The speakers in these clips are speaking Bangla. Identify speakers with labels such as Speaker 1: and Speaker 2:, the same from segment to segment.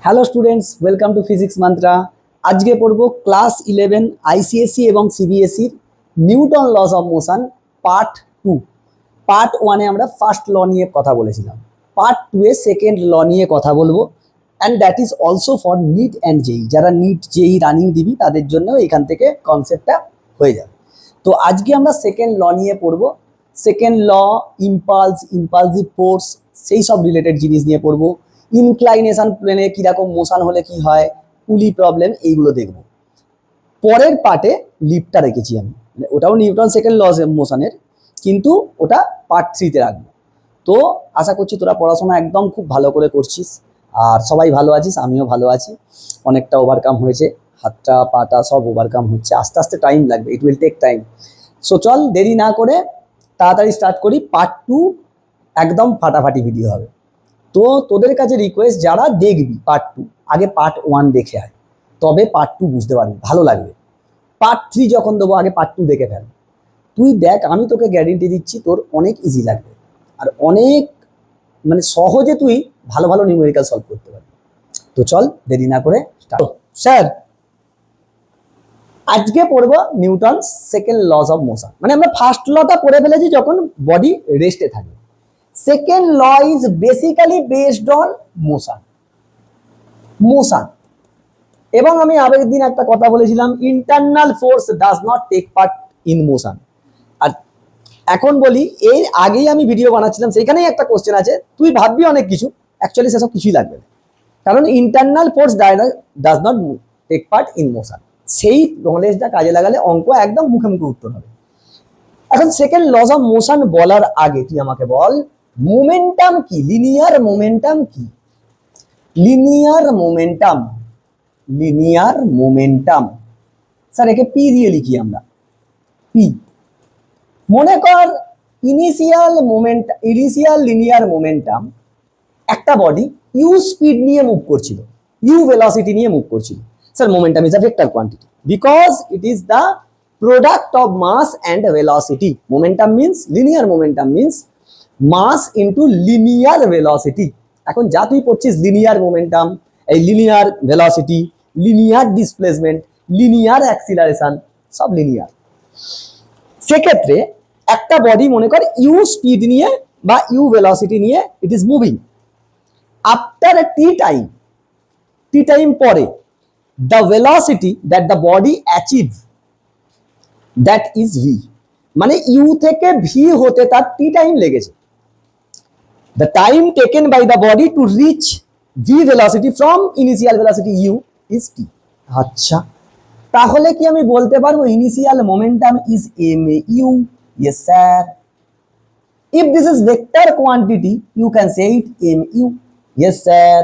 Speaker 1: Hello students, welcome to physics mantra. আজকে পড়ব ক্লাস 11 আইসিএসসি এবং সিবিএসসির Newton laws of motion part 2। Part 1-এ আমরা ফার্স্ট ল নিয়ে কথা বলেছিলাম, পার্ট 2-এ সেকেন্ড ল নিয়ে কথা বলবো। And that is also for NEET and JEE, যারা নিট জেই রানিং দিবি তাদের জন্য এখান থেকে কনসেপ্টটা হয়ে যাবে। তো আজকে আমরা সেকেন্ড ল নিয়ে পড়ব। সেকেন্ড ল, ইম্পালসিভ ফোর্স, সেই সব রিলেটেড জিনিস নিয়ে পড়বো। ইনক্লাইনেশন প্লেনে কিরকম মোশন হলে কি হয়, পুলি প্রবলেম, এইগুলো দেখব। পরের পার্টে লিফটটা রেখেছি আমি, ওটাও নিউটন সেকেন্ড ল মোশনের, কিন্তু ওটা পার্ট 3-তে রাখবো। তো আশা করছি তোরা পড়াশোনা একদম খুব ভালো করে করছিস, আর সবাই ভালো আছিস, আমিও ভালো আছি। অনেকটা ওভারকাম হয়েছে, হাতটা পাটা সব ওভারকাম হচ্ছে, আস্তে আস্তে টাইম লাগবে, it will take time. So চল দেরি না করে তাড়াতাড়ি স্টার্ট করি। পার্ট 2 একদম ফাটাফাটি ভিডিও হবে। তো তোদের কাছে রিকোয়েস্ট, যারা দেখবি পার্ট 2, আগে পার্ট 1 দেখে আয়, তবে পার্ট 2 বুঝতে পারবি, ভালো লাগবে। পার্ট 3 যখন দেবো আগে পার্ট 2 দেখে ফেল। তুই দেখ, আমি তোকে গ্যারেন্টি দিচ্ছি তোর অনেক ইজি লাগবে, আর অনেক সহজে তুই ভালো ভালো নিউমেরিক্যাল সলভ করতে পারবি। তো চল দেরি না করে স্টার্ট। স্যার, আজকে পড়বো Newton second laws of motion. আমরা ফার্স্ট লটা পড়ে ফেলেছি যখন বডি রেস্টে থাকে। Second law is basically based on motion. এবং আমি আগের দিন একটা কথা বলেছিলাম, internal force does not take part in motion. আর এখন বলি, এর আগেই আমি ভিডিও বানাচ্ছিলাম, সেখানেই একটা কোশ্চেন আছে, তুই ভাববি অনেক কিছু, অ্যাকচুয়ালি সেসব কিছুই লাগবে না, কারণ internal force does not take part in motion. সেই নলেজটা কাজে লাগালে অঙ্ক একদম মুখে মুখে উত্তর হবে। এখন সেকেন্ড লস অফ মোশন বলার আগে তুই আমাকে বল, মোমেন্টাম কি, লিনিয়ার মোমেন্টাম কি? লিনিয়ার মোমেন্টাম স্যার, একে পি দিয়ে লিখি আমরা, পি। মনে কর ইনিশিয়াল লিনিয়ার মোমেন্টাম, একটা বডি ইউ স্পিড নিয়ে মুভ করছিল, ইউ ভেলোসিটি নিয়ে মুভ করছিল। Sir, momentum is a vector quantity because it is the product of mass and velocity. Momentum means, linear momentum means mass into linear velocity. এখন যা তুই পড়ছিস, লিনিয়ার মোমেন্টাম, এই linear velocity, linear displacement, linear acceleration, সব লিনিয়ার। সেক্ষেত্রে একটা বডি মনে কর ইউ স্পিড নিয়ে বা ইউ ভেলোসিটি নিয়ে it is moving. After tea time পরে, the velocity that the body achieve, that is v। u থেকে v হতে তার t টাইম লেগেছে। the time taken by the body to reach v velocity from initial velocity u is t। আচ্ছা, তাহলে কি আমি বলতে পারবো initial momentum is mu? yes sir। if this is vector quantity you can say it mu। yes sir।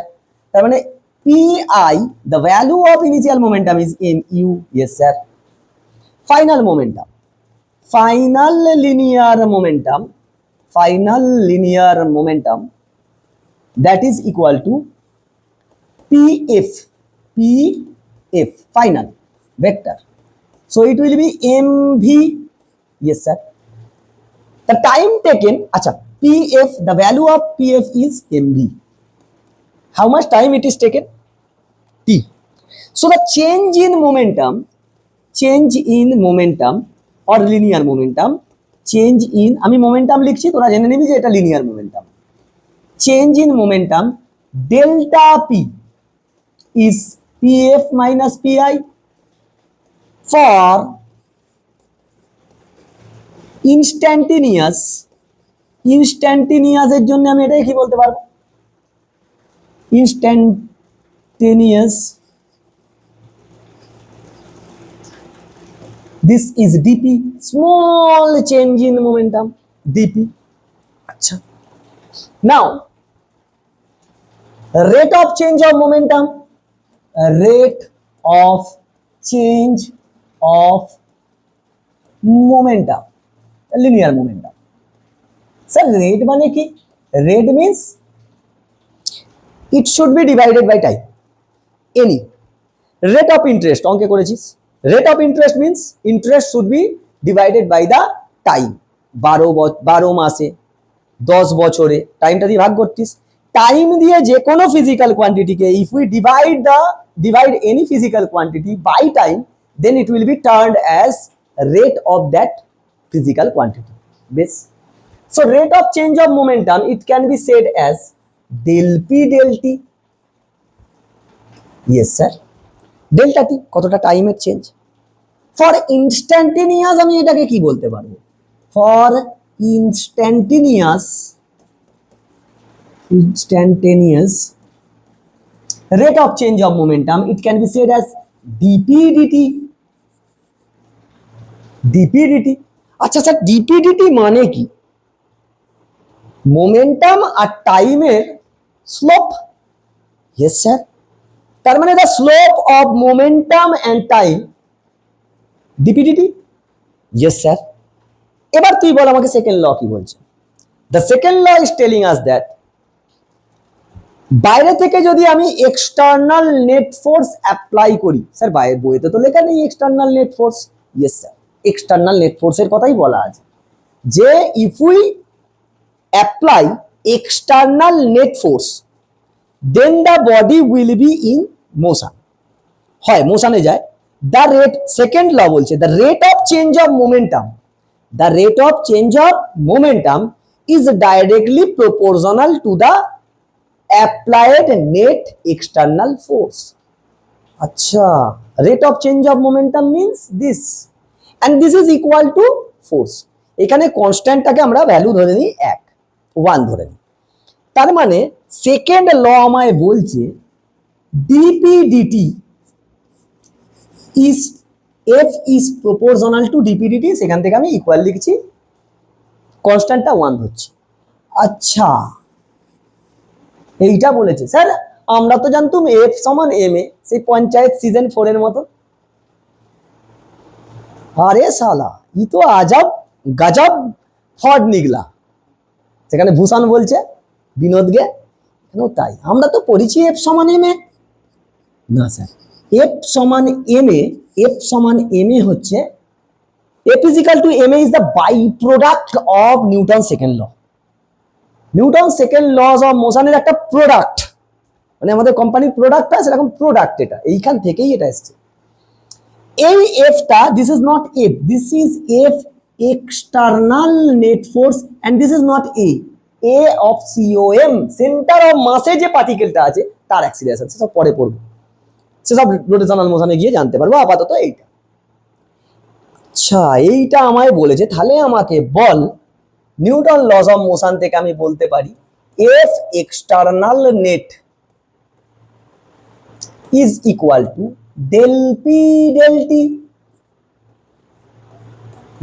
Speaker 1: তার মানে pi, the value of initial momentum is mu। yes sir। final linear momentum that is equal to pf final vector, so it will be mv। yes sir। the time taken, pf, the value of pf is mv, how much time it is taken, t। so the change in momentum or linear momentum, change in, আমি মোমেন্টাম লিখছি, তোরা জেনে নিবি যে এটা linear momentum. Change in momentum delta P is pf minus pi for instantaneous এর জন্য আমি এটাই কি বলতে পারবো, instantaneous, this is dp, small change in momentum, dp। আচ্ছা, now rate of change of momentum, linear momentum। Sir, rate মানে কি? Rate means it should be divided by time, any rate of interest অঙ্কে করেছিস, rate of interest means interest should be divided by the time। 12 মাসে 10 বছরে টাইমটা দিয়ে ভাগ করতিস, টাইম দিয়ে যে কোনো ফিজিক্যাল কোয়ান্টিটিকে if we divide any physical quantity by time, then it will be turned as rate of that physical quantity. This, so rate of change of momentum, it can be said as del p del t. Yes sir, delta t কতটা টাইমের চেঞ্জ। ফর ইনস্ট্যান্টেনিয়াস আমি এটাকে কি বলতে পারবো, for instantaneous rate of change of momentum, it can be said as dp dt. dp dt, আচ্ছা স্যার dp dt মানে কি? মোমেন্টাম আর টাইমের স্লোপ। ইয়েস স্যার, তার মানে the slope of momentum and time dp dt। Yes sir, এবার তুই বল আমাকে সেকেন্ড ল কি বলছে। The second law is telling us that বাইরে থেকে যদি আমি এক্সটার্নাল নেট ফোর্স অ্যাপ্লাই করি, স্যার বাইরে বইতে তো লেখা নেই external net force. Yes sir, external net ফোর্সের কথাই বলা আছে যে if we apply external net force then the body will be in motion, হয় মোশনে যায়। দ্য রেট, সেকেন্ড ল বলছে the rate of change of momentum, the rate of change of momentum is directly proportional to the applied net external force. Acha, rate of change of momentum means this, and this is equal to force. এখানে কনস্ট্যান্টটাকে আমরা ভ্যালু ধরে নিই 1 ধরে নিই। তার মানে সেকেন্ড ল আমায় বলছে dp dt is f is proportional to dp dt, সেখান থেকে আমি ইকুয়াল লিখছি, কনস্ট্যান্টটা 1 ধরছি। আচ্ছা, এইটা বলেছে স্যার, আমরা তো জানতাম f সমান ma, সেই পঞ্চায়েত সিজন 4 এর মতো। আরে শালা, ই তো আজব গজব ফড নিগলা। সেখানে ভূষণ বলছে বিনোদকে, কেন তাই আমরা তো পড়েছি f সমান ma। না স্যার, f সমান ma, f সমান ma হচ্ছে f is equal to ma is the byproduct of Newton's second law. Newton's second laws of motion এর একটা প্রোডাক্ট, মানে আমাদের কোম্পানির প্রোডাক্টটা সেরকম প্রোডাক্ট, এটা এইখান থেকেই এটা এসেছে। এই এফটা, this is not F, this is F external net force, and this is not a of COM, centre of মাসে যে পার্টিকেলটা আছে তার অ্যাক্সিলারেশন, সেসব পরে পড়বো, সেসব রোটেশনাল মোশনে গিয়ে জানতে পারবো, আপাতত এইটা। আচ্ছা, এইটা আমায় বলেছে, তাহলে আমাকে বল নিউটন লস অফ মোশন থেকে আমি বলতে পারি F external net is equal to del P del T.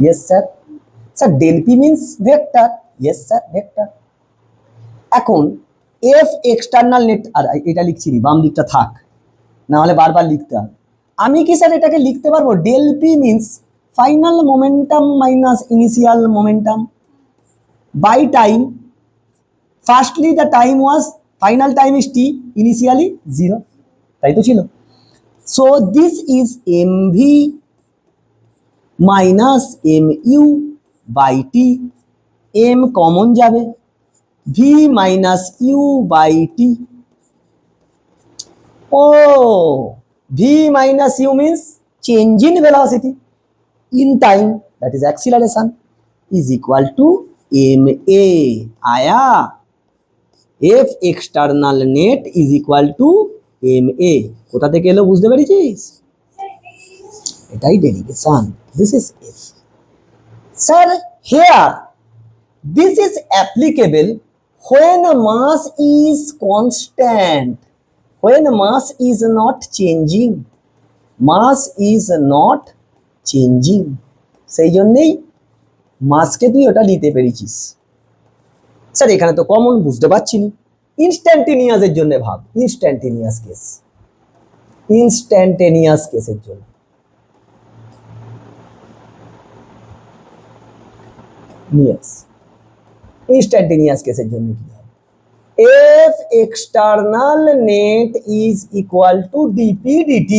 Speaker 1: Yes sir, sir del P means vector. Yes sir, vector. এখন এফ এক্সটার্নাল নেট, আর এটা লিখছি বাম দিকটা থাক, না হলে বারবার লিখতে হবে। আমি কি স্যার এটাকে লিখতে পারবো del P means final momentum minus initial momentum by time. Firstly the time was, final time is T, initially 0, তাই তো ছিল। So this is M V minus M U by T, M common যাবে, V minus U by T. Oh, v minus u means change in velocity in time, that is acceleration, is equal to ma. Aya, f external net is equal to ma. কোথা থেকে এলো বুঝতে পেরেছিস? এটাই derivation. This is f. Sir, here this is applicable when mass is constant. When mass is not changing, mass is not changing, সেই জন্যই মাসকে তুই ওটা নিতে পেরেছিস। স্যার এখানে তো কমন বুঝতে পারছি না, ইনস্ট্যান্টেনিয়াসের জন্য ভাব, ইনস্ট্যান্টেনিয়াস কেস, ইনস্ট্যান্টেনিয়াস কেসের জন্য। ইয়েস, ইনস্ট্যান্টেনিয়াস কেসের জন্য কি হবে? F external net is equal to dp dt.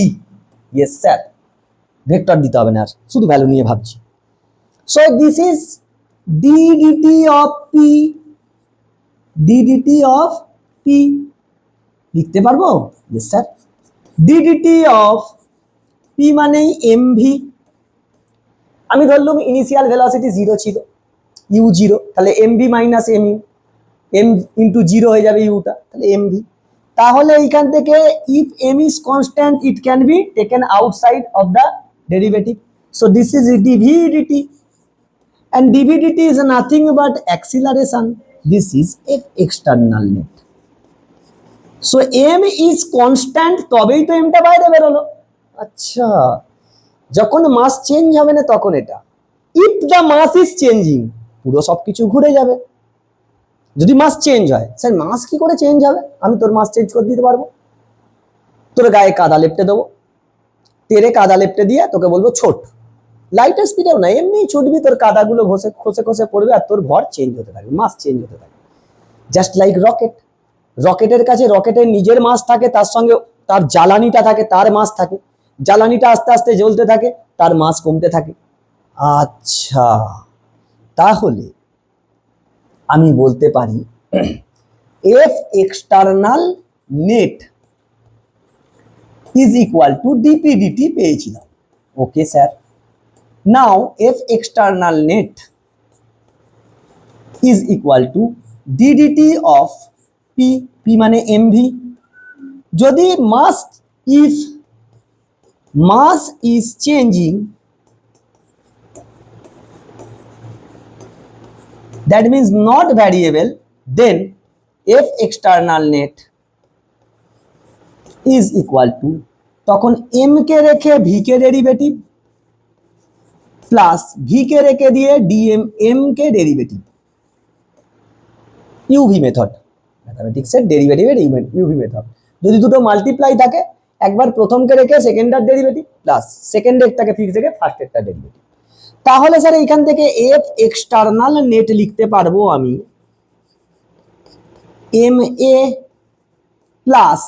Speaker 1: Yes sir, vector দিতে হবে না, আর শুধু ভ্যালু নিয়ে ভাবছি। So this is d dt of p, d dt of P লিখতে পারবো? Yes sir. D DT of P মানেই এমভি। আমি ধরলাম ইনিশিয়াল ভেলোসিটি 0 ছিল, ইউ 0, তাহলে MV minus M U, M into 0 হয়ে যাবে ইউটা, তাহলে এমভি। তাহলে এইখান থেকে if M is constant it can be taken outside of the derivative, so this is DV DT, and dv dt is nothing but acceleration. This is f external net. So m is constant, তবেই তো m টা বাইরে বেরোলো। আচ্ছা, যখন মাস চেঞ্জ হবে না তখন এটা, if the mass is changing, পুরো সবকিছু ঘুরে যাবে। যদি মাস চেঞ্জ হয়, স্যার মাস কি করে চেঞ্জ হবে? আমি তোর মাস চেঞ্জ করে দিতে পারবো, তোর গায়ে কাদা লেপটে দেবো, তেরে কাদা লেপটে দিয়ে তোকে বলবো ছোট, লাইটের স্পিডেও না, এমনি ছুটবি, তোর কাদাগুলো ঘষে খসে খসে পড়বে আর তোর ভর চেঞ্জ হতে থাকবে, মাস চেঞ্জ হতে থাকবে। জাস্ট লাইক রকেট, রকেটের কাছে রকেটের নিজের মাস থাকে, তার সঙ্গে তার জ্বালানিটা থাকে, তার মাস থাকে, জ্বালানিটা আস্তে আস্তে জ্বলতে থাকে, তার মাস কমতে থাকে। আচ্ছা, তাহলে আমি বলতে পারি F external net is equal to DP DT পেয়েছিলাম। Okay sir, now f external net is equal to d dt of p, p মানে mv। যদি if mass is changing, that means not variable, then f external net is equal to, তখন m কে রেখে v কে ডেরিভেটিভ প্লাস ভি কে রেখে দিয়ে ডিএম এম কে ডেরিভেটিভ, ইউভি মেথড, ম্যাথমেটিক্সের ডেরিভেটিভের ইউভি মেথড। যদি দুটো মাল্টিপ্লাই থাকে, একবার প্রথমকে রেখে সেকেন্ডার ডেরিভেটিভ প্লাস সেকেন্ডেরটাকে ফিক্স রেখে ফার্স্টেরটা ডেরিভেটিভ। তাহলে স্যার এইখান থেকে এফ এক্সটার্নাল নেট লিখতে পারবো আমি M A plus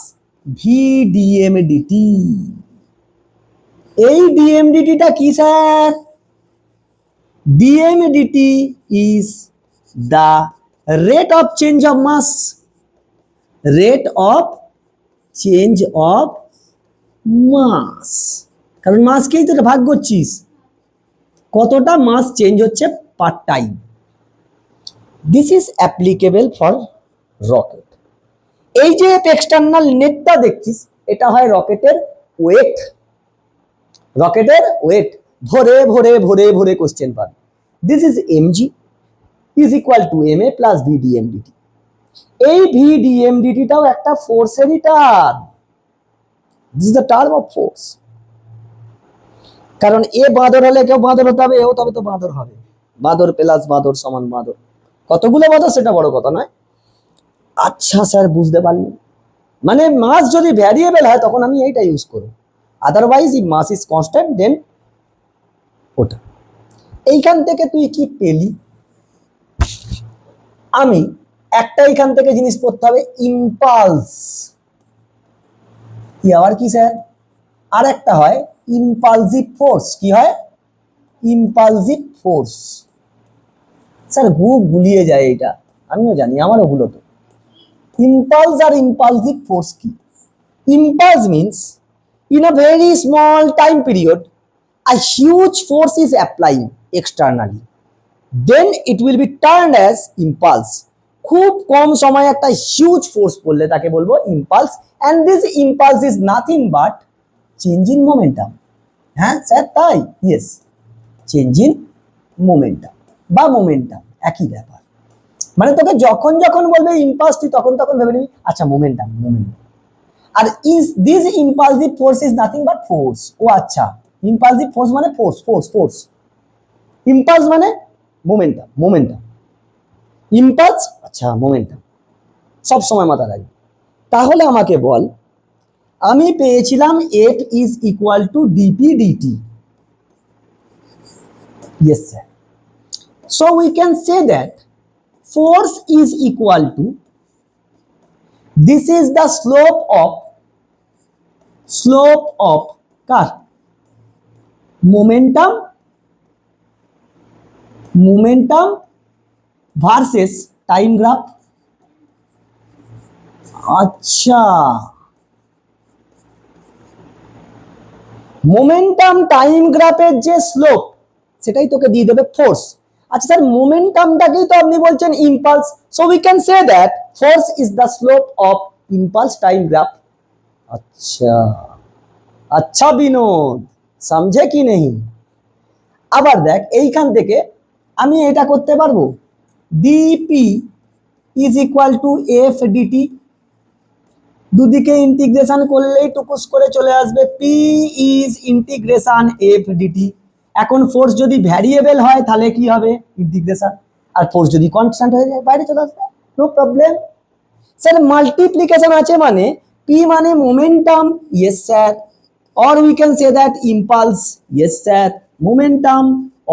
Speaker 1: V DM DT. এই ডিএম ডিটিটা কি sir? dm dt is the rate of change of mass, rate of change of mass, কারণ মাসকেই তো ভাগ করছিস, কতটা মাস চেঞ্জ হচ্ছে per time. This is applicable for rocket. এই যে এক্সটার্নাল নেটটা দেখছিস, এটা হয় রকেটের ওয়েট, রকেটের ওয়েট ভরে ভরে ভরে ভরে কোশ্চেন পাবে। This is mg is equal to ma plus vdm dt। এই vdm dt টাও একটা ফোর্সেরই term, this is the term of force. কারণ এ বাঁদর হলে কেউ বাঁদর হতে হবে, এও তবে তো বাঁদর হবে, বাঁদর প্লাস বাঁদর সমান বাঁদর। কতগুলো বাঁদর সেটা বড় কথা নয়। আচ্ছা স্যার, বুঝতে পারলি? মানে মাস যদি ভ্যারিয়েবল হয় তখন আমি এইটা ইউজ করব, otherwise if mass is constant then ওটা। এইখান থেকে তুই কি পেলি? আমি একটা এইখান থেকে জিনিস পড়তে হবে, ইম্পালস। কি আবার কি স্যার? আর একটা হয় ইম্পালসিভ ফোর্স। কি হয়? Impulsive force. স্যার খুব গুলিয়ে যায় এটা, আমিও জানি, আমারও ভুল হতো। ইম্পালস আর ইম্পালসিভ ফোর্স কি? Impulse means in a very small time period a huge force is applying externally, then it will be termed as impulse. খুব কম সময়ে একটা হিউজ ফোর্স পড়লে তাকে বলবো impulse, and this impulse is nothing but change in momentum. হ্যাঁ স্যার তাই? ইয়েস, চেঞ্জ ইন মোমেন্টাম বা মোমেন্টাম একই ব্যাপার। মানে তোকে যখন যখন বলবে ইম্পালস, তুই তখন তখন ভেবে নিবি আচ্ছা মোমেন্টাম, মোমেন্টাম। আর is this impulsive force is nothing but force. ও আচ্ছা, ইম্পালসিভ ফোর্স মানে ফোর্স, ফোর্স, ফোর্স। ইম্পালস মানে মোমেন্টাম, মোমেন্টাম। ইম্পালস আচ্ছা মোমেন্টাম, সব সময় মাথা রাখবি। তাহলে আমাকে বল, আমি পেয়েছিলাম F is equal to DP DT. Yes sir. So we can say that force is equal to, this is the slope of car momentum versus time graph। আচ্ছা, মোমেন্টাম টাইম গ্রাফের যে স্লোপ সেটাই তোকে দিয়ে দেবে ফোর্স। আচ্ছা স্যার, মোমেন্টামটাকেই তো আপনি বলছেন impulse, so we can say that force is the slope of impulse time graph. अच्छा अच्छा বিনোদ, समझे কি নেই? আবার দেখ এইখান থেকে আমি এটা করতে পারবো, DP is equal to F DT, দুদিকে ইন্টিগ্রেশন করলেই টুকুস করে চলে আসবে P is integration F DT. এখন ফোর্স যদি ভ্যারিয়েবল হয় তাহলে কি হবে ইন্টিগ্রেশন, আর ফোর্স যদি কনস্ট্যান্ট হয়ে যায় বাইরে চলে আসবে, নো প্রবলেম। স্যার মাল্টিপ্লিকেশন আছে মানে পি মানে momentum, yes sir, or we can say that impulse, yes sir, momentum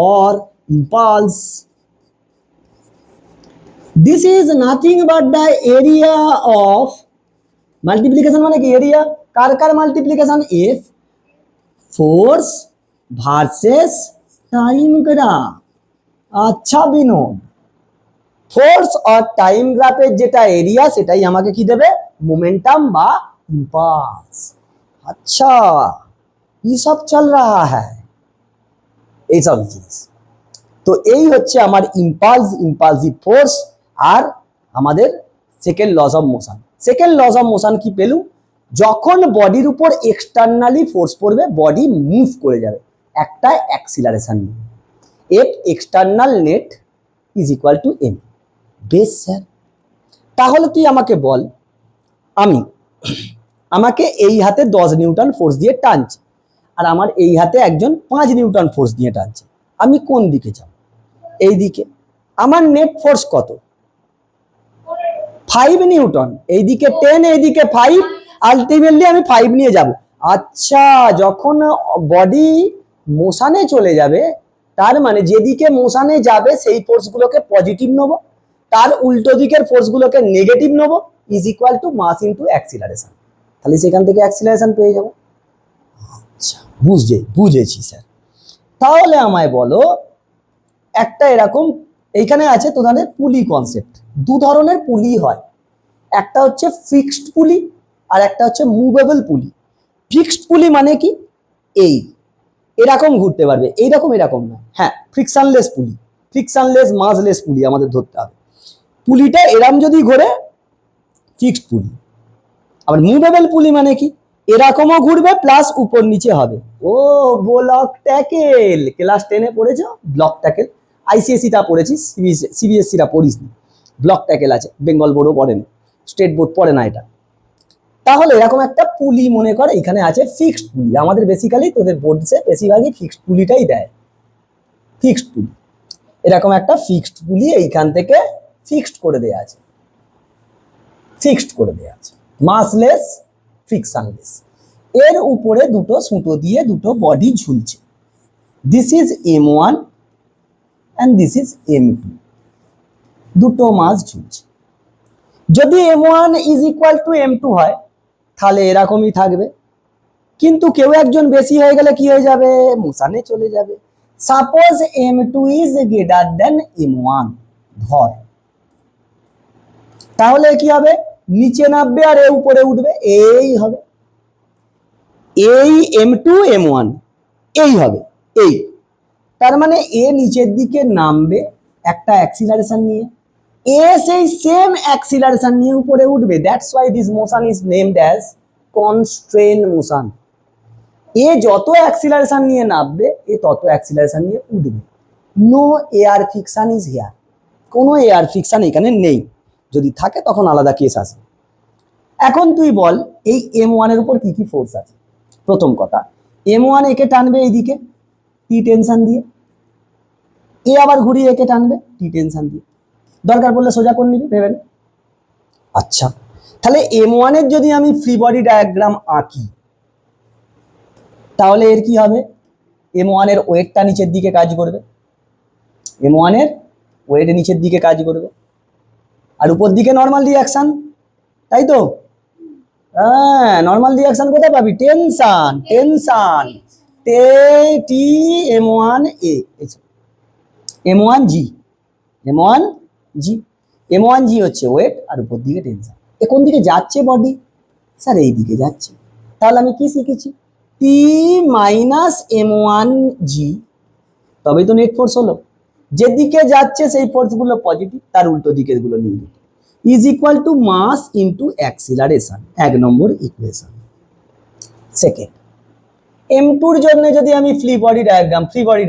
Speaker 1: or impulse. This is nothing but the area of multiplication মানে কি এরিয়া, কার কার multiplication, F force versus time graph. আচ্ছা বিনোদ, ফোর্স আর টাইম গ্রাফের যেটা এরিয়া সেটাই আমাকে কি দেবে, মোমেন্টাম বা ইম্পালস। अच्छा ये सब चल रहा है, এইসব জিনিস। তো এই হচ্ছে আমার ইম্পালস, ইম্পালসিভ ফোর্স আর আমাদের second laws of motion. Second laws of motion কি পেলু, যখন বডির উপর এক্সটার্নালি ফোর্স পড়বে বডি মুভ করে যাবে একটা অ্যাক্সিলারেশন নিয়ে, F external net is equal to M. বেশ স্যার, তাহলে তুই আমাকে বল, আমি আমাকে এই হাতে 10 নিউটন ফোর্স দিয়ে টানছে আর আমার এই হাতে একজন 5 নিউটন ফোর্স দিয়ে টানছে, আমি কোন দিকে যাব, এই দিকে। আমার নেট ফোর্স কত, 5 নিউটন, এইদিকে 10 এইদিকে 5, আলটিমেটলি আমি 5 নিয়ে যাব। আচ্ছা, যখন বডি মোশনে চলে যাবে তার মানে যেদিকে মোশনে যাবে সেই ফোর্সগুলোকে পজিটিভ নেব, তার উল্টো দিকের ফোর্সগুলোকে নেগেটিভ নেব, is equal to mass into acceleration, তাহলে সেখান থেকে অ্যাক্সিলারেশন পেয়ে যাব। আচ্ছা বুঝেছি স্যার। তাহলে আমায় বলো, একটা এরকম এইখানে আছে তোমাদের পুলি কনসেপ্ট, দু ধরনের পুলি হয়, একটা হচ্ছে ফিক্সড পুলি আর একটা হচ্ছে মুভেবল পুলি। ফিক্সড পুলি মানে কি, এই এরকম ঘুরতে পারবে, এইরকম এরকম না, হ্যাঁ ফ্রিকশনলেস পুলি, ফ্রিকশনলেস মাসলেস পুলি আমাদের ধরতে হবে। পুলিটা এরম যদি ঘোরে ফিক্সড পুলি। আবার মুভেবল পুলি মানে কি, এরকমও ঘুরবে প্লাস উপর নিচে হবে। ও ব্লক ট্যাকেল, ক্লাস 10-এ পড়েছো ব্লক ট্যাকেল, আইসিএসসিটা পড়েছিস, সিবিএসসিটা পড়িস নি। ব্লক ট্যাকেল আছে, বেঙ্গল বোর্ডও পড়ে না, স্টেট বোর্ড পড়ে না এটা। তাহলে এরকম একটা পুলি মনে করে এখানে আছে ফিক্সড পুলি, আমাদের বেসিক্যালি তোদের বোর্ডসে বেশিরভাগই ফিক্সড পুলিটাই দেয়, ফিক্সড পুলি। এরকম একটা ফিক্সড পুলি এইখান থেকে ফিক্সড করে দেয়া আছে, ফিক্সড করে দেয়া আছে, মাসলেস ফ্রিকশনলেস। এর উপরে দুটো সুতো দিয়ে দুটো বডি ঝুলছে, this is M1 and this is M2, দুটো মাস ঝুলছে। যদি M1 is equal two M2 হয় তাহলে এরকমই থাকবে, কিন্তু কেউ একজন বেশি হয়ে গেলে কি হয়ে যাবে, মোশনে চলে যাবে। Suppose M2 is greater then M1 ধর, তাহলে কি হবে, নিচে নামবে আর এ উপরে উঠবে, এই হবে, এই M2 M1 এই হবে, এই তার মানে এ নিচের দিকে নামবে একটা অ্যাক্সিলারেশন নিয়ে, এ সেই সেম অ্যাক্সিলারেশন নিয়ে উপরে উঠবে, that's why this motion is named as constrain motion. এ যত অ্যাক্সিলারেশন নিয়ে নামবে এ তত অ্যাক্সিলারেশন নিয়ে উঠবে, no air friction is here, কোনো এয়ার ফ্রিকশন এখানে নেই, যদি থাকে তখন আলাদা কেস আসবে। এখন তুই বল এই M1 এর উপর কি কি ফোর্স আছে। প্রথম কথা, M1 একে টানবে এইদিকে টি টেনশন দিয়ে, এ আবার ঘুরিয়ে একে টানবে টি টেনশন দিয়ে, দরকার পড়লে সোজা করে নিবি ভেবে। আচ্ছা, তাহলে M1 এর যদি আমি ফ্রি বডি ডায়াগ্রাম আঁকি তাহলে এর কি হবে, M1 এর ওয়েটটা নিচের দিকে কাজ করবে, M1 এর ওয়েট নিচের দিকে কাজ করবে আর উপর দিকে নর্মাল রিঅ্যাকশন, তাই তো? হ্যাঁ, নর্মাল রিঅ্যাকশন কোথায় পাবি, টেনশন, টেনশন টি M1 এ, M1 জি, M1 জি, M1 জি হচ্ছে ওয়েট আর উপর দিকে টেনশন, এ কোন দিকে যাচ্ছে বডি? স্যার এই দিকে যাচ্ছে। তাহলে আমি কি শিখেছি? পি মাইনাস এম ওয়ান জি, তবেই তো নেট ফোর্স হলো। যেদিকে যাচ্ছে সেই ফোর্সগুলো পজিটিভ, তার উল্টো দিকের গুলো negative, is equal to mass into acceleration, 1 number equation. Second, M টুর জন্য যদি আমি ফ্রি বডি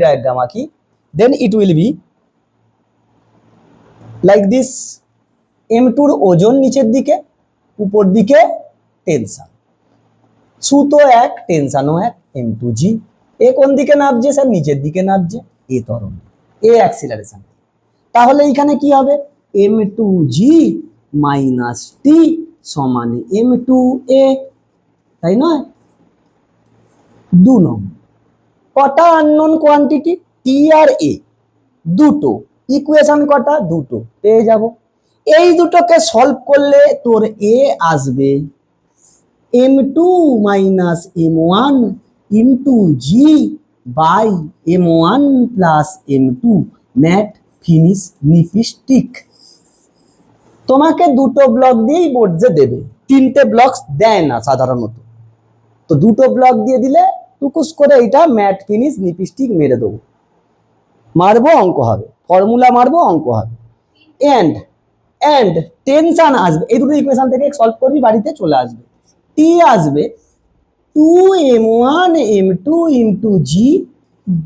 Speaker 1: ডায়াগ্রাম আঁকি, then it will be like this. M টুর ওজন নিচের দিকে, উপর দিকে টেনশন, সুতো এক টেনশনও এক, এম টু জি। এ কোন দিকে নামছে স্যার? নিচের দিকে নামছে, এ ত্বরণ, এ অ্যাক্সিলারেশন। তাহলে এইখানে কি হবে? এম টু জি মাইনাস টি সমান এম টু এ, তাই নয়? 2 নম্বর, কটা আননোন কোয়ান্টিটি? টি আর এ, দুটো। ইকুয়েশন কটা? দুটো, পেয়ে যাব। এই দুটোকে সলভ করলে তোর এ আসবে M two minus M one into G by M one plus M two matte finish lipstick. তোমাকে দুটো ব্লক দিয়েই বোর্ডে দেবে, 3টে ব্লকস দেয় না সাধারণত। তো দুটো ব্লক দিয়ে দিলে টুকুস করে এটা ম্যাট ফিনিশ লিপস্টিক মেরে দেবো, মারবো অঙ্ক হবে, ফর্মুলা মারবো অঙ্ক হবে। এন্ড এন্ড টেনশন আসবে, এই দুটো ইকুয়েশন থেকে সলভ করবি, বাড়িতে চলে আসবে। টি আসবে 2m1 m2 into G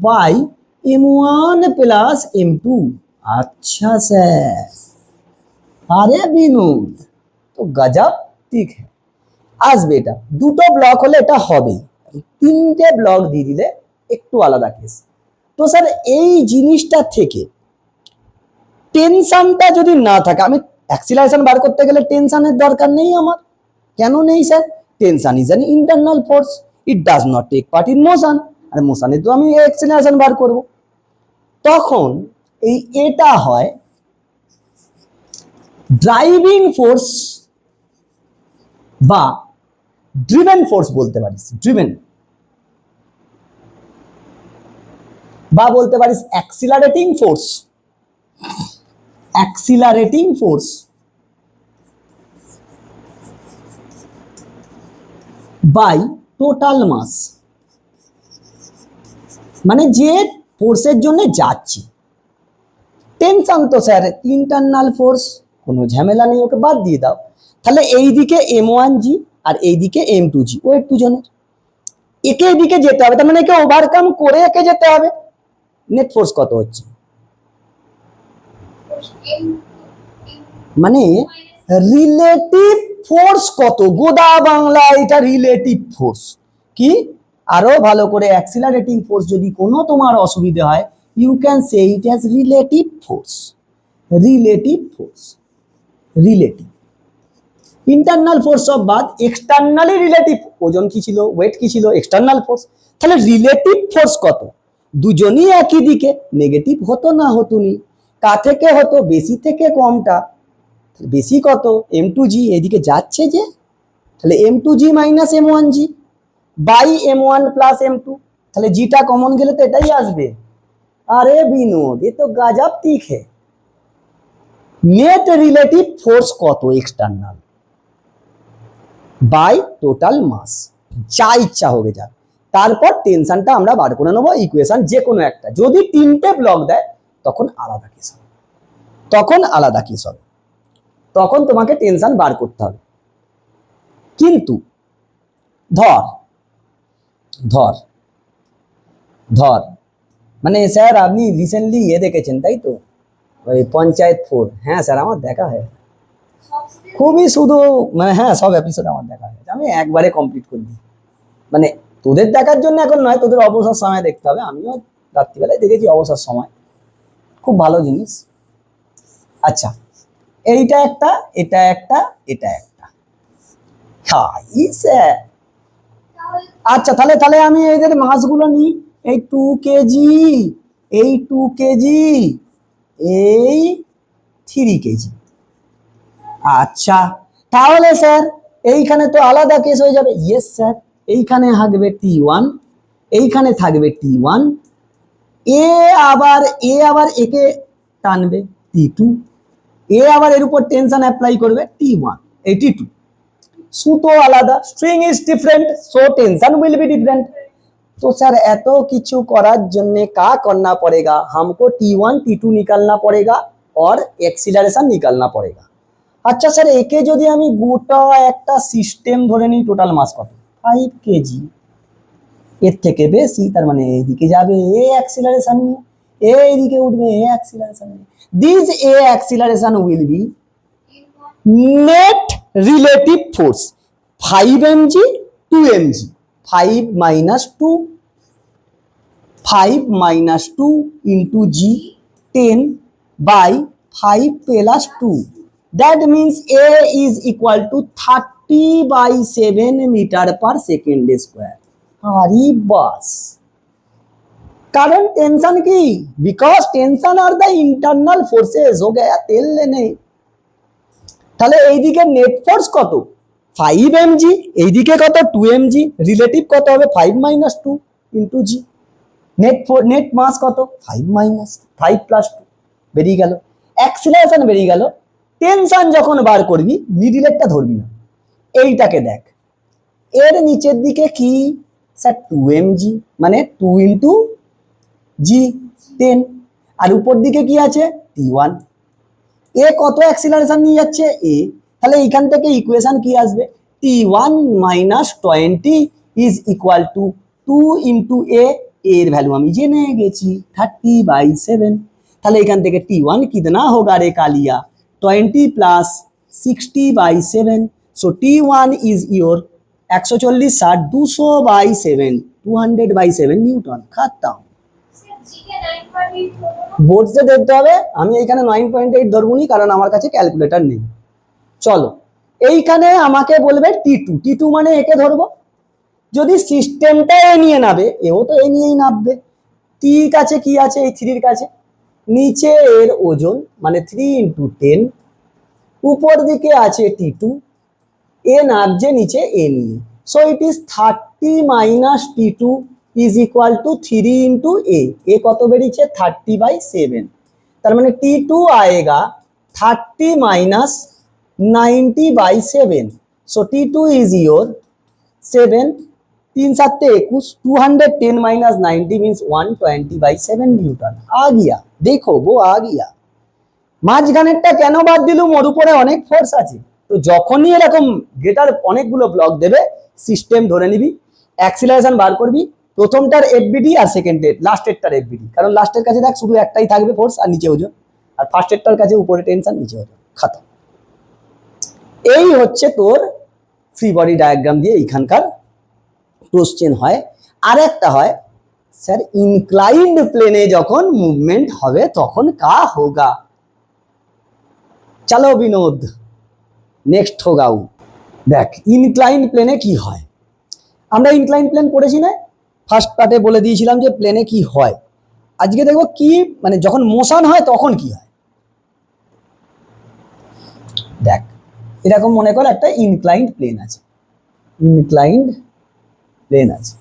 Speaker 1: by m1 plus m2। अच्छा স্যার, আরে বিনোদ তো গজব, ঠিক হ্যাঁ। আসবে, এটা দুটো ব্লক হলে এটা হবেই, 3টে ব্লক দিয়ে দিলে একটু আলাদা কেস। তো স্যার এই জিনিসটা থেকে টেনশনটা যদি না থাকে, আমি অ্যাক্সিলারেশন বার করতে গেলে টেনশনের দরকার নেই আমার। কেন নেই sir? Tension is an internal force, it does not take part in motion, আর মোশনে তো আমি অ্যাক্সিলারেশন বার করব। তখন এই এটা হয় ড্রাইভিং ফোর্স বা ড্রিভেন ফোর্স বলতে পারিস, ড্রিভেন, বা বলতে পারিস accelerating force, accelerating force by total mass. মানে যে ফোর্সের জন্য যাচ্ছি, টেনশন তো স্যার ইন্টারনাল ফোর্স, কোনো ঝামেলা নেই, ওকে বাদ দিয়ে দাও। তাহলে এইদিকে এম ওয়ান জি আর এইদিকে এম টু জি, ওয়েট দুজনের, একে এদিকে যেতে হবে, তার মানে একে ওভারকাম করে একে যেতে হবে। নেট ফোর্স কত হচ্ছে? মানে রিলেটিভ ফোর্স কত? গোদা বাংলা এটা রিলেটিভ ফোর্স। কি আরো ভালো করে, অ্যাক্সিলারেটিং ফোর্স যদি কোনো তোমার অসুবিধা হয়, you can say it as relative force, relative force, relative. Internal force সব বাদ, এক্সটার্নালি রিলেটিভ, ওজন কি ছিল, ওয়েট কি ছিল, এক্সটার্নাল ফোর্স। তাহলে রিলেটিভ ফোর্স কত? দুজনই একই দিকে, নেগেটিভ হতো না হতুনি, কা থেকে হতো? বেশি থেকে কমটা। বেশি কত? এম টু জি, এদিকে যাচ্ছে যে, তাহলে M two G minus M one G by M one plus M two, তাহলে জিটা কমন গেলে তো এটাই আসবে। আরে বিনোদ এ তো গাজব ঠিক है। নেট রিলেটিভ ফোর্স কত এক্সটার্নাল বাই টোটাল মাস, যা ইচ্ছা হবে যাক। তারপর টেনশনটা আমরা বার করে নেবো, ইকুয়েশন যে কোনো একটা। যদি 3টে ব্লক দেয় তখন আলাদা কেস হবে, তখন আলাদা কেস হবে, তখন তোমাকে টেনশন বার করতে হবে। কিন্তু ধর ধর ধর মানে স্যার আপনি রিসেন্টলি দেখেছেন তাই তো, ওই পঞ্চায়েত 4? হ্যাঁ স্যার আমার দেখা হয়, খুবই শুধু মানে হ্যাঁ সব এপিসোড আমার দেখা হয়েছে, আমি একবারে কমপ্লিট করে দিই। মানে তোদের দেখার জন্য এখন নয়, তোদের অবসর সময় দেখতে হবে, আমিও রাত্রিবেলায় দেখেছি অবসর সময়, খুব ভালো জিনিস। আচ্ছা এইটা একটা, এটা একটা, এটা একটা, হাই স্যার। আচ্ছা তাহলে তাহলে আমি এদের মাসগুলো নিই, এই 2 কেজি, এই 2 কেজি, এই 3 কেজি। আচ্ছা তাহলে স্যার এইখানে তো আলাদা কেস হয়ে যাবে। ইয়েস স্যার, এইখানে থাকবে T1, এইখানে থাকবে T1, এ আবার একে টানবে T2, এ আবার এর উপর টেনশন অ্যাপ্লাই করবে T1, 82 সুতো আলাদা, string is different, so tension will be different. तो सर এত কিছু করার জন্য क्या करना पड़ेगा, हमको T1 T2 निकालना पड़ेगा और एक्सीलरेशन निकालना पड़ेगा। আচ্ছা স্যার একে যদি আমি গোটা একটা সিস্টেম ধরে নিই, টোটাল মাস কত 5 কেজি, এর থেকে বেশি, তার মানে এইদিকে যাবে এ অ্যাক্সিলারেশন নিয়ে, এইদিকে উঠবে এ অ্যাক্সিলারেশন নিয়ে। This A acceleration will be net relative force 5 mg 2 mg, 5 minus 2, 5 minus 2 into g, 10 by 5 plus 2, that means A is equal to 30 by 7 meter per second square। अरे बस, कारण टेंशन की, because tension are the internal forces, हो गया तेल लेने। তাহলে এইদিকে নেট ফোর্স কত 5 mg, এইদিকে কত 2 mg, রিলেটিভ কত হবে 5 minus 2 into g, নেট মাস কত 5 minus 5 plus 2, বেরিয়ে গেল অ্যাক্সিলারেশন, বেরিয়ে গেল। টেনশন যখন বার করবি মিডিলেরটা ধরবি না, এইটাকে দেখ, এর নিচের দিকে কি স্যার 2 mg, মানে 2 into g 10, আর উপর দিকে কি আছে T1, এ কত অ্যাক্সিলারেশন নিয়ে যাচ্ছে এ, তাহলে এইখান থেকে ইকুয়েশন কি আসবে T1 minus 20 is equal to 2 into a, এর ভ্যালু আমি জেনে গেছি 30 by 7, তাহলে এখান থেকে T1 कितना होगा रे Kaliya 20 plus 60 by 7, so T1 is your 140 60 200 by 7, 200 by 7 Newton. खत्म। বোর্ড से দেখতে হবে, আমি এখানে 9.8 ধরবনি কারণ আমার কাছে ক্যালকুলেটর নেই। চলো এইখানে আমাকে বলবে T2 মানে একে ধরবো, যদি সিস্টেমটা এ নিয়ে নাবে, এও তো এ নিয়েই নামবে। টির কাছে কি আছে, এই 3 এর কাছে নিচে এর ওজন মানে 3 into 10, উপর দিকে আছে T2, এ নামছে নিচে এ নিয়ে, so it is 30 minus T2 is equal to 3 into a, এ কত বেরিয়েছে 30 by 7, তার মানে T2 आएगा 30 minus 90 by 7, so T2 is your 7, 3 7 21, 210 minus 90 means 120 by 7 newton. आ गया, देखो वो आ गया। মাঝখানেরটা কেন বাদ দিলুম, ওর উপরে অনেক ফোর্স আছে। তো যখনই এরকম গ্রেটার অনেকগুলো ব্লক দেবে, সিস্টেম ধরে নিবি, অ্যাক্সিলারেশন বার করবি, প্রথমটার এফবিডি আর সেকেন্ডের লাস্টেরটার এফবিডি, কারণ লাস্টের কাছে দেখ শুধু একটাই থাকবে ফোর্স আর নিচে ওজন, আর ফার্স্টেরটার কাছে উপরে টেনশন নিচে ওজন, খতম। এই হচ্ছে তোর ফ্রি বডি ডায়াগ্রাম দিয়ে এইখানকার কোশ্চেন হয়। আর একটা হয় স্যার ইনক্লাইন্ড প্লেনে যখন মুভমেন্ট হবে তখন কা হোগা। চলো বিনোদ, নেক্সট হোগা। দেখ ইনক্লাইন্ড প্লেনে কি হয়, আমরা ইনক্লাইন্ড প্লেন পড়েছি না, ফার্স্ট পার্টে বলে দিয়েছিলাম যে প্লেনে কি হয়। আজকে দেখবো কি, মানে যখন মোশন হয় তখন কি হয়। দেখ এরকম মনে কর একটা ইনক্লাইন্ড প্লেন আছে, ইনক্লাইন্ড প্লেন আছে,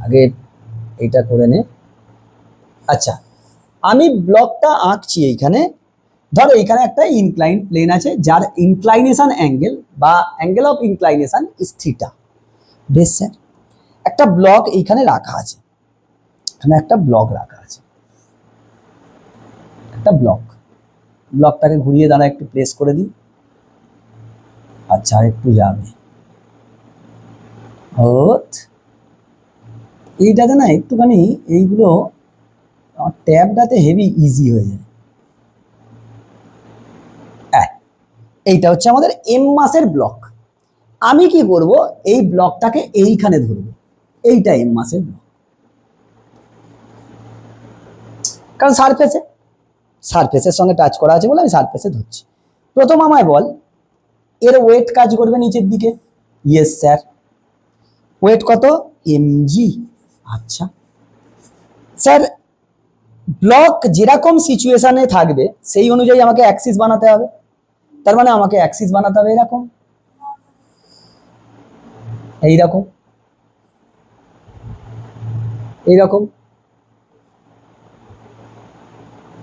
Speaker 1: আগে এটা করে নে। আচ্ছা আমি ব্লকটা আঁকছি এইখানে, ধর এইখানে একটা ইনক্লাইন্ড প্লেন আছে যার ইনক্লাইনেশন অ্যাঙ্গেল বা angle of inclination is theta. বেশ স্যার, একটা ব্লক এইখানে রাখা আছে, এখানে একটা ব্লক রাখা আছে, একটা ব্লকটাকে ঘুরিয়ে দাঁড়া একটু প্লেস করে দিই। আচ্ছা আর একটু যাবে, এইটাতে না একটুখানি এইগুলো ট্যাবটাতে হেভি ইজি হয়ে যায়। এইটা হচ্ছে আমাদের এম মাসের ব্লক। আমি কি করব, এই ব্লকটাকে এইখানে ধরব, এইটা এম মাসের ব্লক, কারণ সারফেসের সঙ্গে টাচ করা আছে বলে আমি সারফেসে ধরছি। প্রথম আমায় বল এর ওয়েট কাজ করবে নিচের দিকে, ইয়েস স্যার, ওয়েট কত mg। আচ্ছা স্যার ব্লক যেরকম সিচুয়েশনে থাকবে সেই অনুযায়ী আমাকে অ্যাক্সিস বানাতে হবে, তার মানে আমাকে অ্যাক্সিস বানাতে হবে এরকম, এইরকম, এইরকম,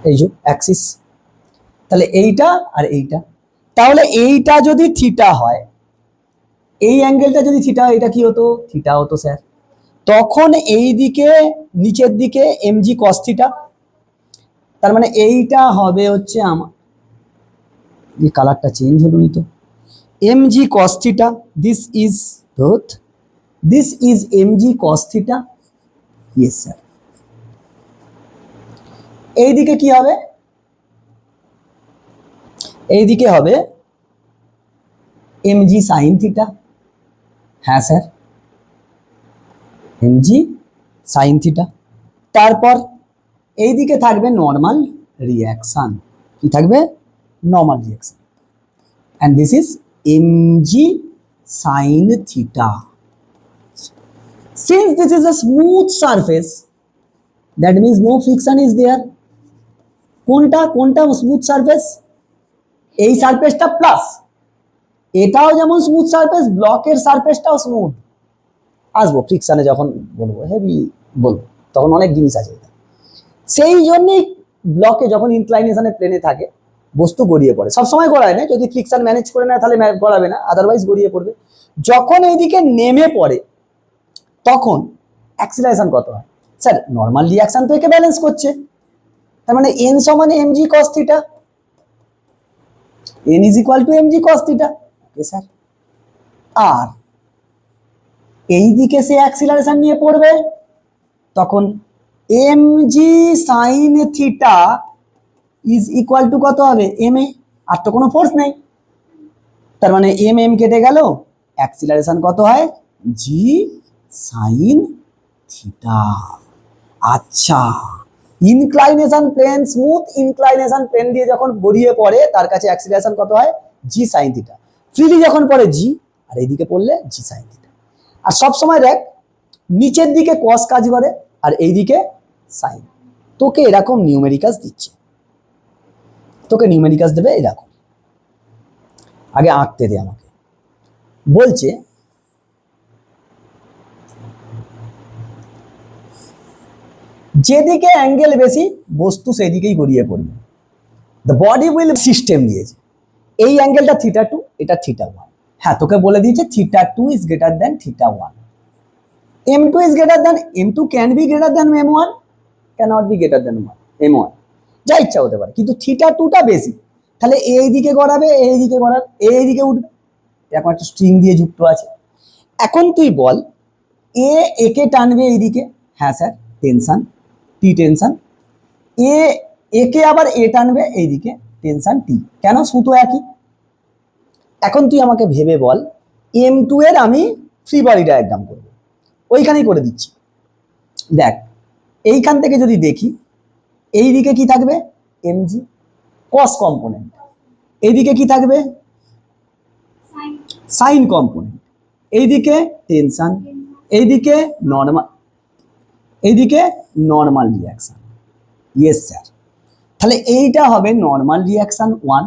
Speaker 1: এই যে অ্যাক্সিস, তাহলে এইটা আর এইটা। তাহলে এইটা যদি থিটা হয়, এই অ্যাঙ্গেলটা যদি থিটা হয়, এটা কি হতো? থিটা হতো স্যার। তখন এই দিকে নিচের দিকে এমজি কস থিটা, তার মানে এইটা হবে হচ্ছে আমার, এই কালারটা চেঞ্জ হলো নি তো, MG cos theta, this is ধোত, this is MG cos theta. Yes sir. এইদিকে কি হবে? এইদিকে হবে এমজি সাইন থিটা। হ্যাঁ স্যার, এমজি সাইন থিটা। তারপর এইদিকে থাকবে নর্মাল রিয়াকশন। কি থাকবে? Normal reaction. and this is mg sin theta. Since this is a smooth surface, that means no friction is there. কোনটা কোনটা স্মুথ সারফেস? এই সারফেসটা প্লাস এটাও যেমন স্মুথ সারফেস, ব্লকের সারফেসটাও স্মুথ। আসবো ফ্রিকশনে যখন বলবো, হেভি বলবো, তখন অনেক জিনিস আছে। সেই জন্যই ব্লকে যখন ইনক্লাইনেশনে প্লেনে থাকে বস্তু গড়িয়ে পড়ে। সবসময় গড়ায় না, যদি ফ্রিকশন ম্যানেজ করে না তাহলে গড়াবে না, আদারওয়াইজ গড়িয়ে পড়বে। যখন এইদিকে নেমে পড়ে তখন অ্যাক্সিলারেশন কত হয়? স্যার নর্মাল রিয়াকশন তো একে ব্যালেন্স করছে, তার মানে এন সমান MG cos theta, N is equal to MG cos theta. Okay sir. আর এইদিকে সে অ্যাক্সিলারেশন নিয়ে পড়বে, তখন MG sine theta is equal to কত হবে? M A. আর তো কোনো ফোর্স নেই, তার মানে এম এম কেটে গেল, অ্যাক্সিলারেশন কত হয়? G sine theta. আচ্ছা, inclination plane, smooth inclination plane দিয়ে যখন গড়িয়ে পড়ে তার কাছে অ্যাক্সিলারেশন কত হয়? G sine theta. ফ্রিলি যখন পড়ে জি, আর এইদিকে পড়লে জি সাইন থিটা। আর সব সময় দেখ নিচের দিকে কস কাজ করে আর এইদিকে সাইন। তোকে এরকম নিউমেরিক্যালস দিচ্ছে, তোকে নিউমেরিক্যালস দেবে এরকম। আগে আঁকতে দে আমাকে। বলছে যেদিকে অ্যাঙ্গেল বেশি বস্তু সেদিকেই গড়িয়ে পড়বে। দ্য বডি উইল সিস্টেম দিয়েছে, এই অ্যাঙ্গেলটা থিটা টু, এটা থিটা ওয়ান। হ্যাঁ তোকে বলে দিয়েছে theta two is greater than theta one, M two is greater than M two, can be greater than M one, can't be greater than M one, যা ইচ্ছা হতে পারে, কিন্তু থিটা টুটা বেশি। তাহলে এই দিকে গড়াবে, এই দিকে গড়াবে, এই দিকে উঠবে, এরকম একটা স্ট্রিং দিয়ে যুক্ত আছে। এখন তুই বল এ একে টানবে এইদিকে, হ্যাঁ স্যার টেনশন, টি টেনশন, এ একে আবার এ টানবে এইদিকে, টেনশন টি। কেন? সুতো একই। এখন তুই আমাকে ভেবে বল, এম টু এর আমি ফ্রি বডি ডায়াগ্রাম করব, ওইখানেই করে দিচ্ছি। দেখ এইখান থেকে যদি দেখি, এইদিকে কি থাকবে? এমজি কস কম্পোনেন্ট, এইদিকে কি থাকবে? সাইন কম্পোনেন্ট, এইদিকে টেনশন, এইদিকে নর্মাল, এইদিকে নর্মাল রিয়াকশন। Yes sir. তাহলে এইটা হবে নর্মাল রিয়াকশন ওয়ান,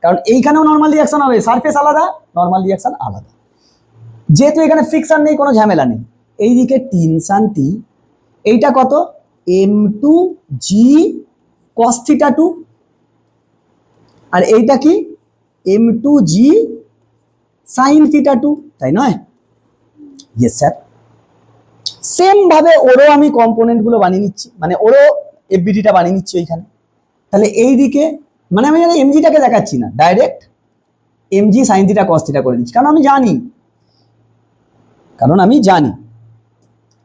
Speaker 1: কারণ এইখানেও নর্মাল রিয়াকশন হবে, সারফেস আলাদা, নর্মাল রিয়াকশন আলাদা। যেহেতু এখানে ফ্রিকশন নেই, কোনো ঝামেলা নেই, এইদিকে টেনশন টি, এইটা কত? M two G cos theta two, আর এইটা কি? M two G sine theta two, তাই নয়? Yes sir. সেম ভাবে ওরও আমি কম্পোনেন্ট গুলো বানিয়ে নিচ্ছি, মানে ওরও এফবিডিটা বানিয়ে নিচ্ছি ওইখানে। তাহলে এইদিকে মানে আমি এমজিটাকে দেখাচ্ছি না, direct MG sine theta cos theta করে দিচ্ছি, কারণ আমি জানি, কারণ আমি জানি।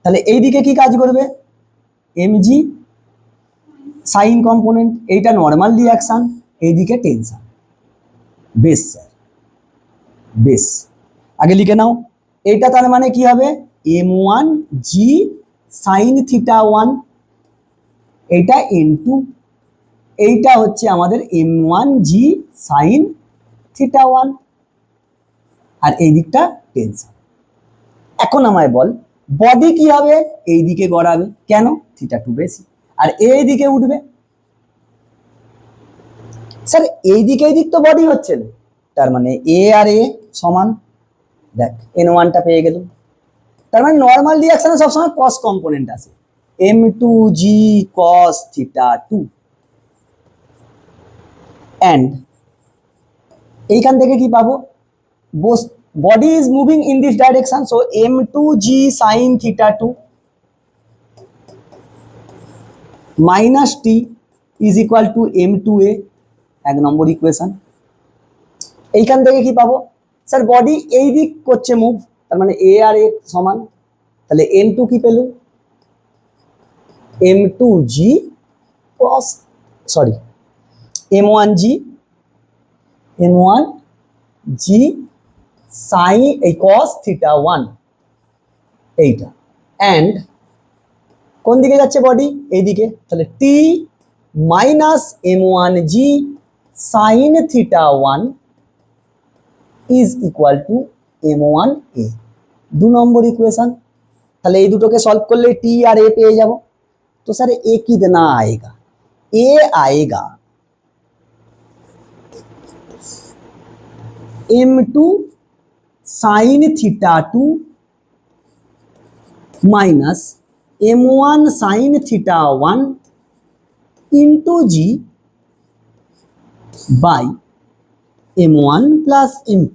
Speaker 1: তাহলে এইদিকে কি কাজ করবে? এমজি সাইন কম্পোনেন্ট, এইটা নর্মাল রিয়াকশন, এইদিকে টেনশন। বেশ স্যার, বেশ। আগে লিখে নাও, এইটা তার মানে কি হবে? M one G sine theta one, এইটা এন টু, এইটা হচ্ছে আমাদের M one G sine theta one, আর এই দিকটা টেনশন। এখন আমায় বল বডি কি হবে? এই দিকে গড়াবে, কেন? থিটা টু বেশি, আর এই দিকে উঠবে। স্যার এই দিক তো বডি হচ্ছে না, তার মানে এ আর এ সমান, দেখ এন ওয়ানটা পেয়ে গেল। তার মানে নর্মাল রিয়াকশনে সবসময় কস কম্পোনেন্ট আছে, M two G cos theta two, and এইখান থেকে কি পাবো, body is moving in this direction, so m2g sin theta 2 minus T is equal to m2a, 1 number equation. এইখান থেকে কি পাবো, স্যার বডি এই দিক করছে মুভ, তার মানে এ আর এ সমান, তাহলে m2 কি পেলুম, m2g cos, sorry m1g sin এই cos theta 1 এইটা, অ্যান্ড কোন দিকে যাচ্ছে বডি, এইদিকে, তাহলে t minus m1g sin theta 1 is equal two m1a, 2 number equation. তাহলে এই দুটোকে সলভ করলে t আর a পেয়ে যাব। तो सर ए कितना आएगा, ए आएगा m2 sin theta 2 minus m1 sin theta 1 into G by m1 plus m2।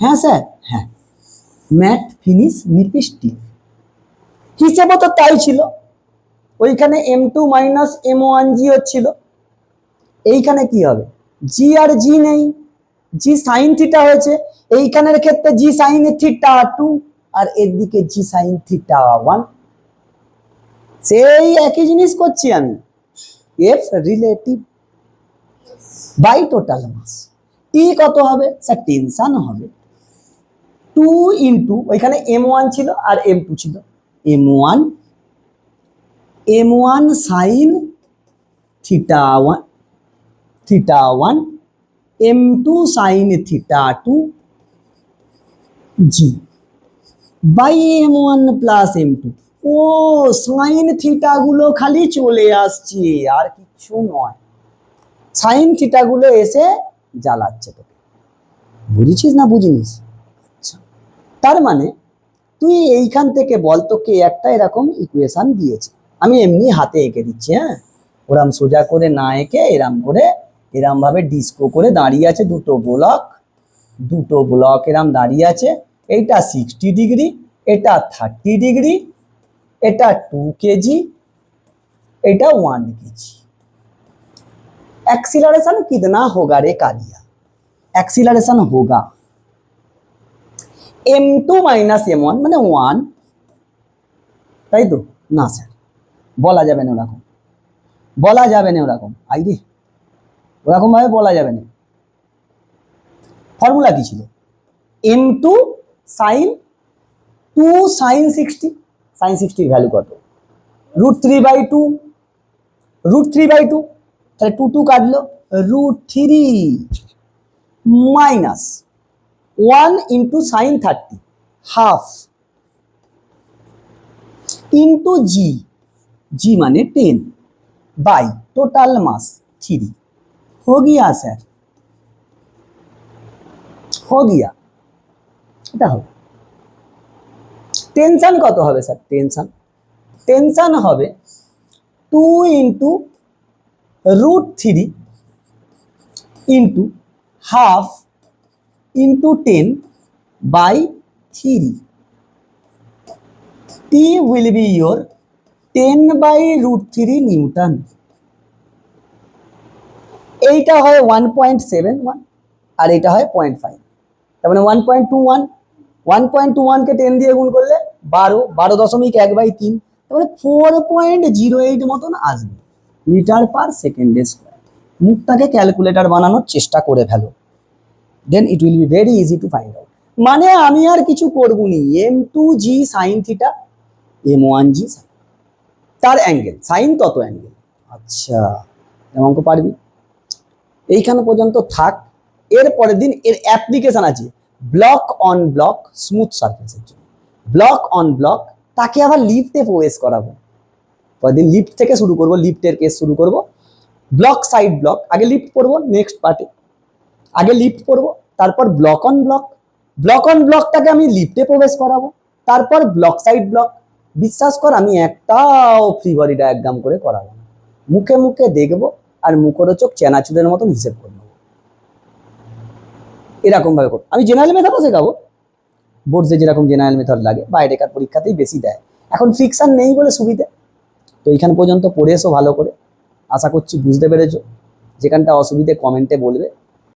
Speaker 1: হ্যাঁ স্যার, হ্যাঁ, ম্যাথ ফিনিশ নিপিষ্টি, হিসেবে তো তাই ছিল। ওইখানে m2 মাইনাস m1g হচ্ছিল, এইখানে কি হবে, জি আর জি নেই, জি সাইন থিটা হয়েছে, এইখানের ক্ষেত্রে জি সাইন থিটা 2 আর এর দিকে জি সাইন থিটা 1, সেই একই জিনিস করছি আমি, F relative by total mass. T কত হবে স্যার, টেনশন হবে 2 ইন্টু, ওইখানে m1 ছিল আর m2 ছিল, m1 sin theta 1 m2 sin theta 2 g by m1 plus m2। ও সাইন থিটা গুলো খালি চলে আসছে আর কিছু নয়, সাইন থিটা গুলো এসে জ্বালাচ্ছে তোকে, বুঝেছিস না বুঝিনিস? আচ্ছা, তার মানে তুই এইখান থেকে বল, তোকে একটা এরকম ইকুয়েশন দিয়েছে, আমি এমনি হাতে এঁকে দিচ্ছি, হ্যাঁ, ওরাম সোজা করে না এঁকে এরাম করে, এরাম ভাবে ডিস্কো করে দাঁড়িয়ে আছে, দুটো ব্লক এরাম দাঁড়িয়ে আছে, এইটা 60 ডিগ্রি, এটা 30 ডিগ্রি, এটা 2 কেজি, এটা 1 কেজি। एक्सीलरेशन कितना होगा रे कालिया, एक्सीलरेशन होगा m2 माइनस m1 মানে 1, তাই তো না স্যার, বলা যাবে না ওরকম, বলা যাবে না ওরকম, আইরে ওরকম ভাবে বলা যাবে না। ফর্মুলা কি ছিল, m2 sin 2 sin 60, sin 60 এর ভ্যালু কত, √3/2, √3/2, তাহলে 2 2 কাটলো, √3 minus 1 into sine 30 half into G, G माने 10 बाई टोटल मास 3, हो गया सर, हो गया, এটা হবে। টেনশন কত হবে স্যার, টেনশন হবে 2 into √3 into half into 10 by 3, T will be your 10/√3 newton. এইটা হয় 1.71 আর এটা হয় 0.5, তার মানে 1.21, 1.21 কে 10 দিয়ে গুণ করলে 12.1/3, তার মানে 4.08 মতন আসবে মিটার পার সেকেন্ডে স্কয়ার। মুখটাকে ক্যালকুলেটর বানানোর চেষ্টা করে ফেলো, then it will be very easy to find out. মানে আমি আর কিছু করবো নি, m2g sin থিটা m1g তার অ্যাঙ্গেল সাইন তত অ্যাঙ্গেল। আচ্ছা, অঙ্ক পারবি, এইখানে পর্যন্ত থাক। এর পরের দিন এর অ্যাপ্লিকেশন আছে ব্লক অন ব্লক স্মুথ সারফেসের জন্য, ব্লক অন ব্লক, তাকে আবার লিফটে প্রবেশ করাবো। পরের দিন লিফট থেকে শুরু করব, লিফটের কেস শুরু করব, ব্লক সাইড ব্লক, আগে লিফট পড়বো নেক্সট পার্টে, আগে লিফট পড়বো, তারপর block on block, block on ব্লকটাকে আমি লিফটে প্রবেশ করাবো, তারপর ব্লক সাইড ব্লক। বিশ্বাস কর আমি একটাও ফ্রি বডি ডায়াগ্রাম করে করাবো না, মুখে মুখে দেখবো আর মুখরোচক চেনাচুরের মতন হিসেব করে নেবো। এরকমভাবে করো। আমি জেনারেল মেথডও শেখাবো, বোর্ডসে যেরকম জেনারেল মেথড লাগে বা এটাকার পরীক্ষাতেই বেশি দেয়। এখন ফ্রিকশন নেই বলে সুবিধে। তো এইখান পর্যন্ত পড়ে এসো ভালো করে, আশা করছি বুঝতে পেরেছো। যেখানটা অসুবিধে কমেন্টে বলবে।